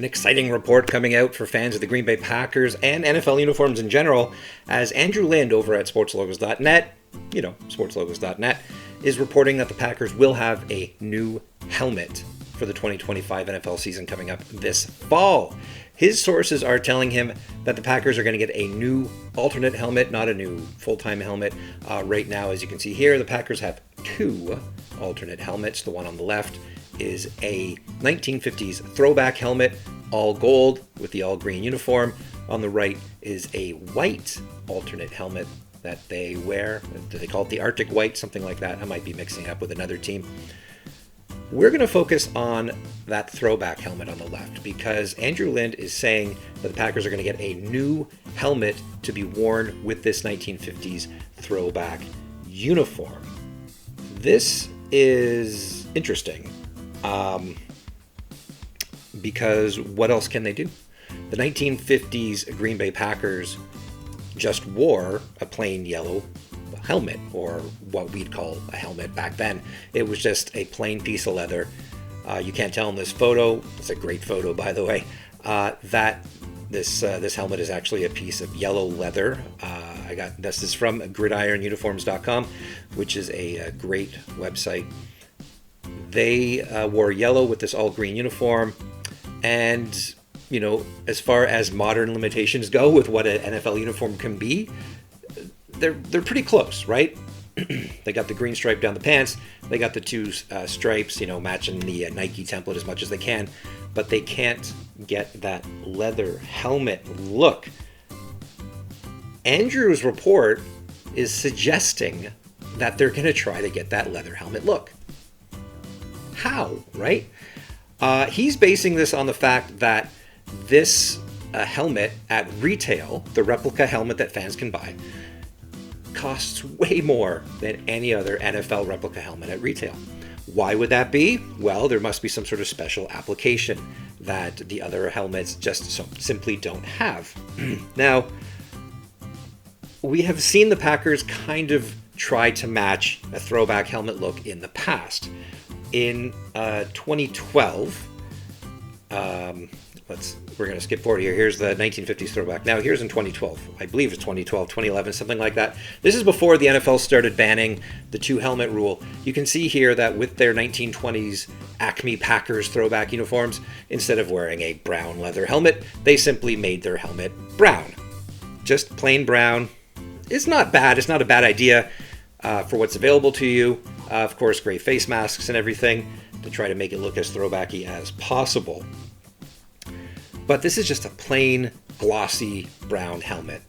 An exciting report coming out for fans of the Green Bay Packers and NFL uniforms in general, as Andrew Lind over at SportsLogos.Net, SportsLogos.Net, is reporting that the Packers will have a new helmet for the 2025 NFL season coming up this fall. His sources are telling him that the Packers are going to get a new alternate helmet, not a new full-time helmet. Right now, as you can see here, the Packers have two alternate helmets. The one on the left is a 1950s throwback helmet, all gold with the all green uniform. On the right is a white alternate helmet that they wear. Do they call it the Arctic White? Something like that. I might be mixing up with another team. We're going to focus on that throwback helmet on the left because Andrew Lind is saying that the Packers are going to get a new helmet to be worn with this 1950s throwback uniform. This is interesting because what else can they do? The 1950s Green Bay Packers just wore a plain yellow helmet, or what we'd call a helmet back then. It was just a plain piece of leather. You can't tell in this photo, it's a great photo by the way, that this helmet is actually a piece of yellow leather. This is from gridironuniforms.com, which is a great website. They wore yellow with this all green uniform, and as far as modern limitations go with what an NFL uniform can be, they're pretty close, right? They got the green stripe down the pants. They got the two stripes, matching the Nike template as much as they can, but they can't get that leather helmet look. Andrew's report is suggesting that they're going to try to get that leather helmet look. How, right? He's basing this on the fact that this helmet at retail, the replica helmet that fans can buy, costs way more than any other NFL replica helmet at retail. Why would that be? Well, there must be some sort of special application that the other helmets just simply don't have. Now, we have seen the Packers kind of try to match a throwback helmet look in the past. In 2012, we're going to skip forward here. Here's the 1950s throwback. Now, here's in 2012. I believe it's 2012, 2011, something like that. This is before the NFL started banning the two helmet rule. You can see here that with their 1920s Acme Packers throwback uniforms, instead of wearing a brown leather helmet, they simply made their helmet brown. Just plain brown. It's not bad. It's not a bad idea for what's available to you. Of course, gray face masks and everything to try to make it look as throwbacky as possible. But this is just a plain, glossy brown helmet.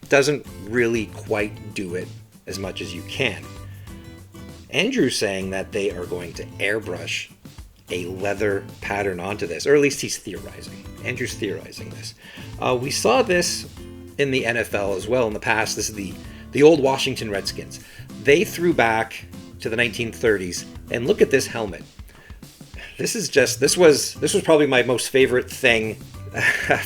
Doesn't really quite do it as much as you can. Andrew's saying that they are going to airbrush a leather pattern onto this, or at least he's theorizing. Andrew's theorizing this. We saw this in the NFL as well in the past. This is the old Washington Redskins. They threw back to the 1930s, and look at this helmet. This was probably my most favorite thing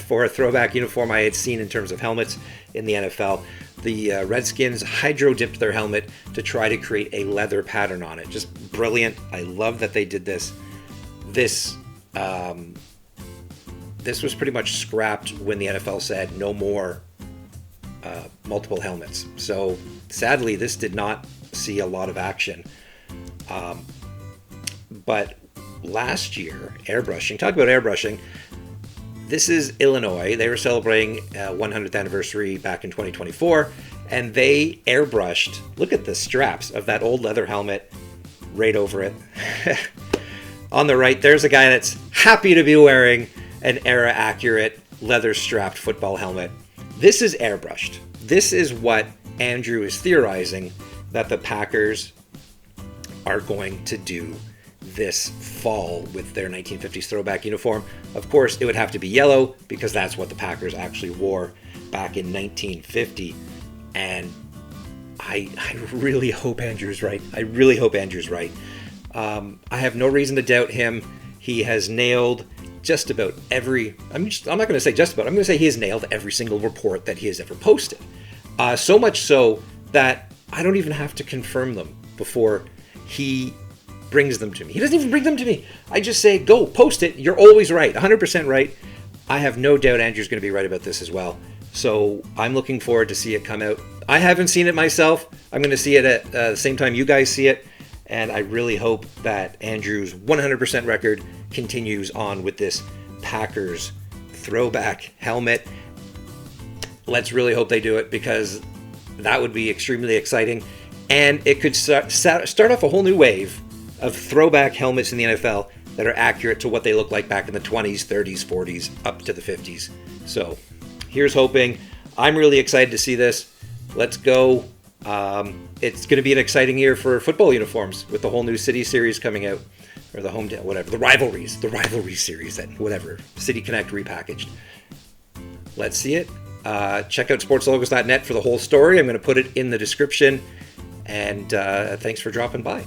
for a throwback uniform I had seen in terms of helmets in the NFL. The Redskins hydro dipped their helmet to try to create a leather pattern on it. Just brilliant. I love that they did this. This was pretty much scrapped when the NFL said no more multiple helmets. So sadly, this did not see a lot of action. But last year, airbrushing, talk about airbrushing. This is Illinois. They were celebrating 100th anniversary back in 2024, and they airbrushed, look at the straps of that old leather helmet right over it. On the right, there's a guy that's happy to be wearing an era-accurate leather-strapped football helmet. This is airbrushed. This is what Andrew is theorizing that the Packers are going to do this fall with their 1950s throwback uniform. Of course, it would have to be yellow because that's what the Packers actually wore back in 1950. And I really hope Andrew's right. I really hope Andrew's right. I have no reason to doubt him. He has nailed just about every, I'm not going to say just about, I'm going to say he has nailed every single report that he has ever posted. So much so that I don't even have to confirm them before he brings them to me. He doesn't even bring them to me. I just say, go, post it. You're always right, 100% right. I have no doubt Andrew's going to be right about this as well. So I'm looking forward to see it come out. I haven't seen it myself. I'm going to see it at the same time you guys see it. And I really hope that Andrew's 100% record continues on with this Packers throwback helmet. Let's really hope they do it, because that would be extremely exciting. And it could start off a whole new wave of throwback helmets in the NFL that are accurate to what they look like back in the 20s, 30s, 40s, up to the 50s. So here's hoping. I'm really excited to see this. Let's go. It's going to be an exciting year for football uniforms with the whole new City Series coming out, or the hometown, whatever, the rivalry series, that whatever, City Connect repackaged. Let's see it. Check out SportsLogos.Net for the whole story. I'm going to put it in the description. And thanks for dropping by.